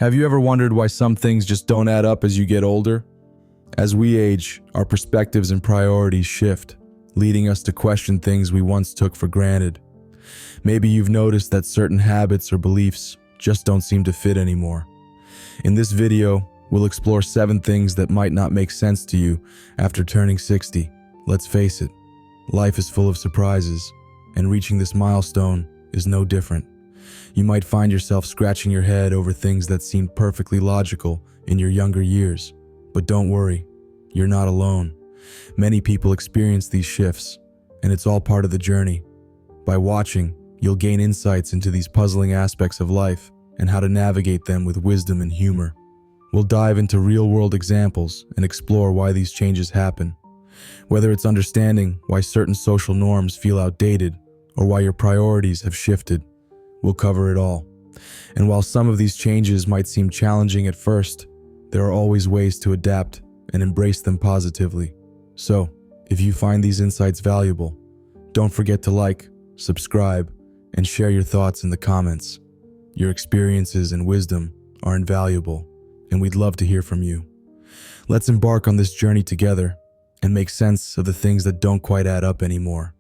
Have you ever wondered why some things just don't add up as you get older? As we age, our perspectives and priorities shift, leading us to question things we once took for granted. Maybe you've noticed that certain habits or beliefs just don't seem to fit anymore. In this video, we'll explore 7 things that might not make sense to you after turning 60. Let's face it, life is full of surprises, and reaching this milestone is no different. You might find yourself scratching your head over things that seemed perfectly logical in your younger years. But don't worry, you're not alone. Many people experience these shifts, and it's all part of the journey. By watching, you'll gain insights into these puzzling aspects of life and how to navigate them with wisdom and humor. We'll dive into real-world examples and explore why these changes happen. Whether it's understanding why certain social norms feel outdated or why your priorities have shifted, we'll cover it all. And while some of these changes might seem challenging at first, there are always ways to adapt and embrace them positively. So, if you find these insights valuable, don't forget to like, subscribe, and share your thoughts in the comments. Your experiences and wisdom are invaluable, and we'd love to hear from you. Let's embark on this journey together and make sense of the things that don't quite add up anymore.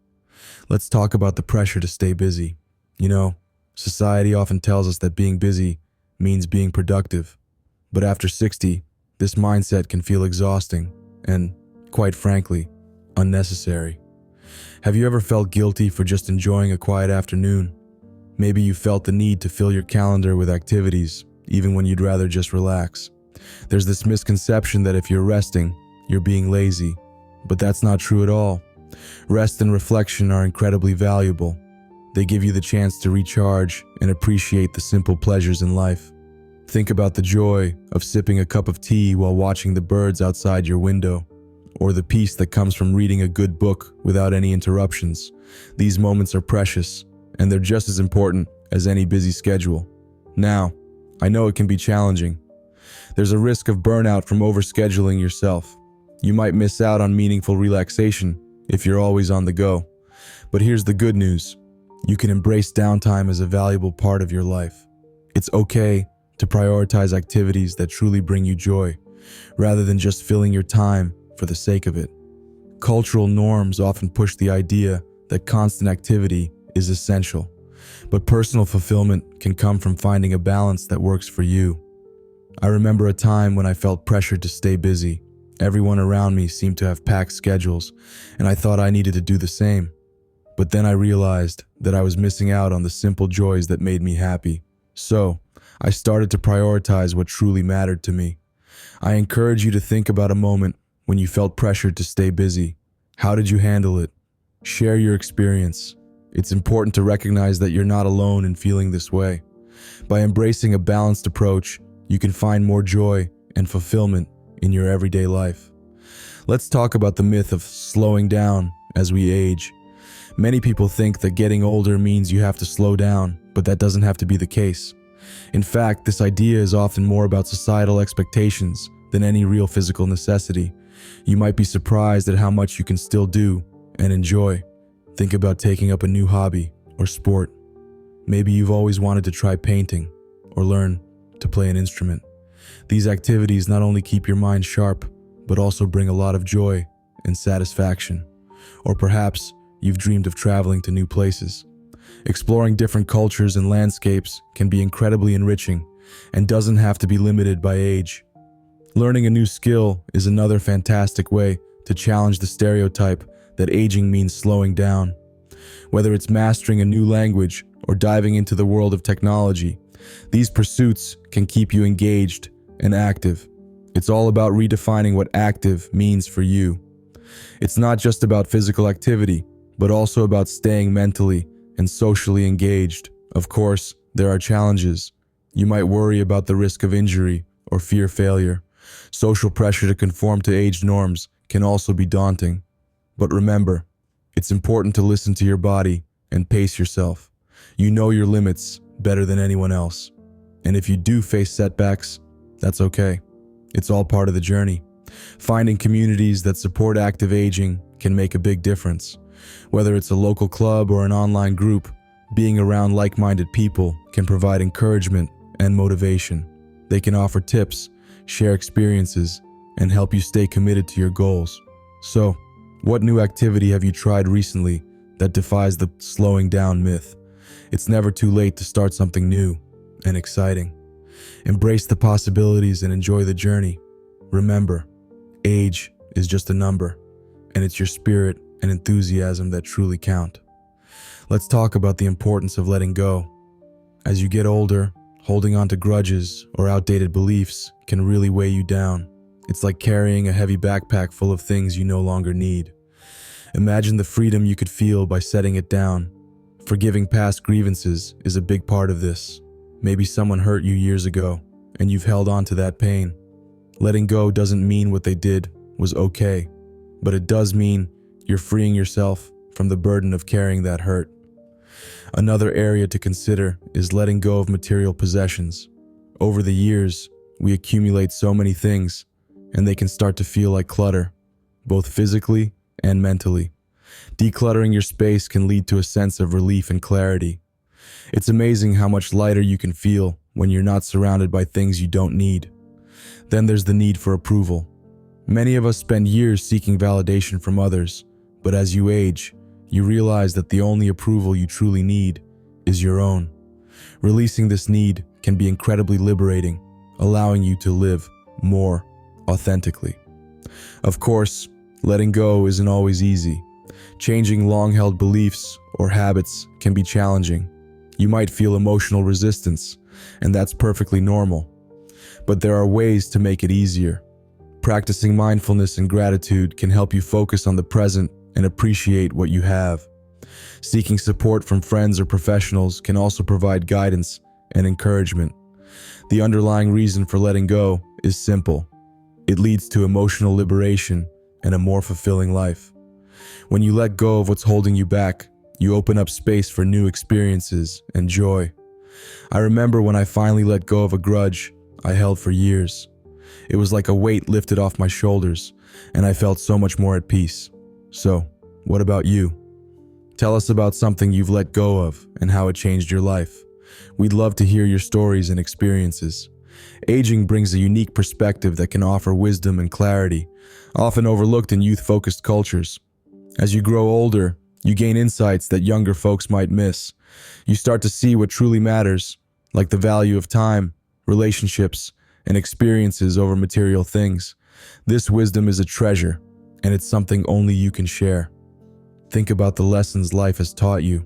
Let's talk about the pressure to stay busy. You know, society often tells us that being busy means being productive. But after 60, this mindset can feel exhausting and, quite frankly, unnecessary. Have you ever felt guilty for just enjoying a quiet afternoon? Maybe you felt the need to fill your calendar with activities, even when you'd rather just relax. There's this misconception that if you're resting, you're being lazy. But that's not true at all. Rest and reflection are incredibly valuable. They give you the chance to recharge and appreciate the simple pleasures in life. Think about the joy of sipping a cup of tea while watching the birds outside your window, or the peace that comes from reading a good book without any interruptions. These moments are precious, and they're just as important as any busy schedule. Now, I know it can be challenging. There's a risk of burnout from overscheduling yourself. You might miss out on meaningful relaxation if you're always on the go. But here's the good news. You can embrace downtime as a valuable part of your life. It's okay to prioritize activities that truly bring you joy, rather than just filling your time for the sake of it. Cultural norms often push the idea that constant activity is essential, but personal fulfillment can come from finding a balance that works for you. I remember a time when I felt pressured to stay busy. Everyone around me seemed to have packed schedules, and I thought I needed to do the same. But then I realized that I was missing out on the simple joys that made me happy. So, I started to prioritize what truly mattered to me. I encourage you to think about a moment when you felt pressured to stay busy. How did you handle it? Share your experience. It's important to recognize that you're not alone in feeling this way. By embracing a balanced approach, you can find more joy and fulfillment in your everyday life. Let's talk about the myth of slowing down as we age. Many people think that getting older means you have to slow down, but that doesn't have to be the case. In fact, this idea is often more about societal expectations than any real physical necessity. You might be surprised at how much you can still do and enjoy. Think about taking up a new hobby or sport. Maybe you've always wanted to try painting or learn to play an instrument. These activities not only keep your mind sharp, but also bring a lot of joy and satisfaction. Or perhaps you've dreamed of traveling to new places. Exploring different cultures and landscapes can be incredibly enriching and doesn't have to be limited by age. Learning a new skill is another fantastic way to challenge the stereotype that aging means slowing down. Whether it's mastering a new language or diving into the world of technology, these pursuits can keep you engaged and active. It's all about redefining what active means for you. It's not just about physical activity, but also about staying mentally and socially engaged. Of course, there are challenges. You might worry about the risk of injury or fear failure. Social pressure to conform to age norms can also be daunting. But remember, it's important to listen to your body and pace yourself. You know your limits better than anyone else. And if you do face setbacks, that's okay. It's all part of the journey. Finding communities that support active aging can make a big difference. Whether it's a local club or an online group, being around like-minded people can provide encouragement and motivation. They can offer tips, share experiences, and help you stay committed to your goals. So, what new activity have you tried recently that defies the slowing down myth? It's never too late to start something new and exciting. Embrace the possibilities and enjoy the journey. Remember, age is just a number, and it's your spirit and enthusiasm that truly count. Let's talk about the importance of letting go. As you get older, holding on to grudges or outdated beliefs can really weigh you down. It's like carrying a heavy backpack full of things you no longer need. Imagine the freedom you could feel by setting it down. Forgiving past grievances is a big part of this. Maybe someone hurt you years ago, and you've held on to that pain. Letting go doesn't mean what they did was okay, but it does mean you're freeing yourself from the burden of carrying that hurt. Another area to consider is letting go of material possessions. Over the years, we accumulate so many things, and they can start to feel like clutter, both physically and mentally. Decluttering your space can lead to a sense of relief and clarity. It's amazing how much lighter you can feel when you're not surrounded by things you don't need. Then there's the need for approval. Many of us spend years seeking validation from others, but as you age, you realize that the only approval you truly need is your own. Releasing this need can be incredibly liberating, allowing you to live more authentically. Of course, letting go isn't always easy. Changing long-held beliefs or habits can be challenging. You might feel emotional resistance, and that's perfectly normal. But there are ways to make it easier. Practicing mindfulness and gratitude can help you focus on the present and appreciate what you have. Seeking support from friends or professionals can also provide guidance and encouragement. The underlying reason for letting go is simple. It leads to emotional liberation and a more fulfilling life. When you let go of what's holding you back, you open up space for new experiences and joy. I remember when I finally let go of a grudge I held for years. It was like a weight lifted off my shoulders, and I felt so much more at peace. So, what about you? Tell us about something you've let go of and how it changed your life. We'd love to hear your stories and experiences. Aging brings a unique perspective that can offer wisdom and clarity, often overlooked in youth-focused cultures. As you grow older, you gain insights that younger folks might miss. You start to see what truly matters, like the value of time, relationships, and experiences over material things. This wisdom is a treasure, and it's something only you can share. Think about the lessons life has taught you.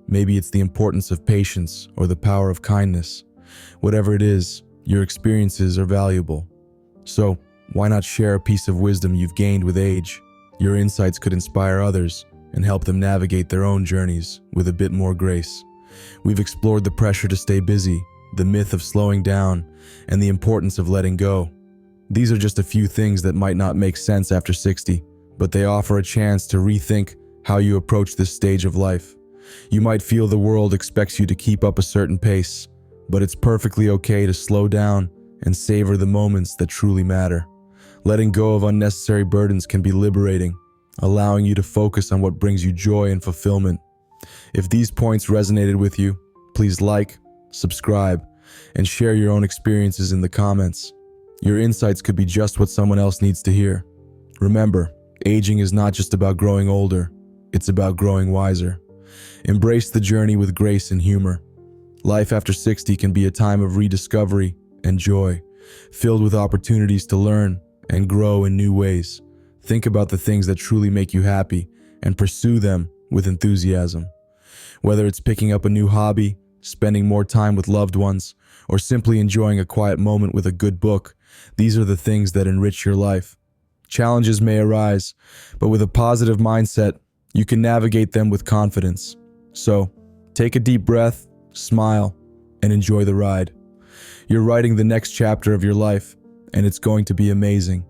Maybe it's the importance of patience or the power of kindness. Whatever it is, your experiences are valuable. So, why not share a piece of wisdom you've gained with age? Your insights could inspire others and help them navigate their own journeys with a bit more grace. We've explored the pressure to stay busy, the myth of slowing down, and the importance of letting go. These are just a few things that might not make sense after 60, but they offer a chance to rethink how you approach this stage of life. You might feel the world expects you to keep up a certain pace, but it's perfectly okay to slow down and savor the moments that truly matter. Letting go of unnecessary burdens can be liberating, allowing you to focus on what brings you joy and fulfillment. If these points resonated with you, please like, subscribe, and share your own experiences in the comments. Your insights could be just what someone else needs to hear. Remember, aging is not just about growing older, it's about growing wiser. Embrace the journey with grace and humor. Life after 60 can be a time of rediscovery and joy, filled with opportunities to learn and grow in new ways. Think about the things that truly make you happy and pursue them with enthusiasm. Whether it's picking up a new hobby, spending more time with loved ones, or simply enjoying a quiet moment with a good book, these are the things that enrich your life. Challenges may arise, but with a positive mindset, you can navigate them with confidence. So, take a deep breath, smile, and enjoy the ride. You're writing the next chapter of your life, and it's going to be amazing.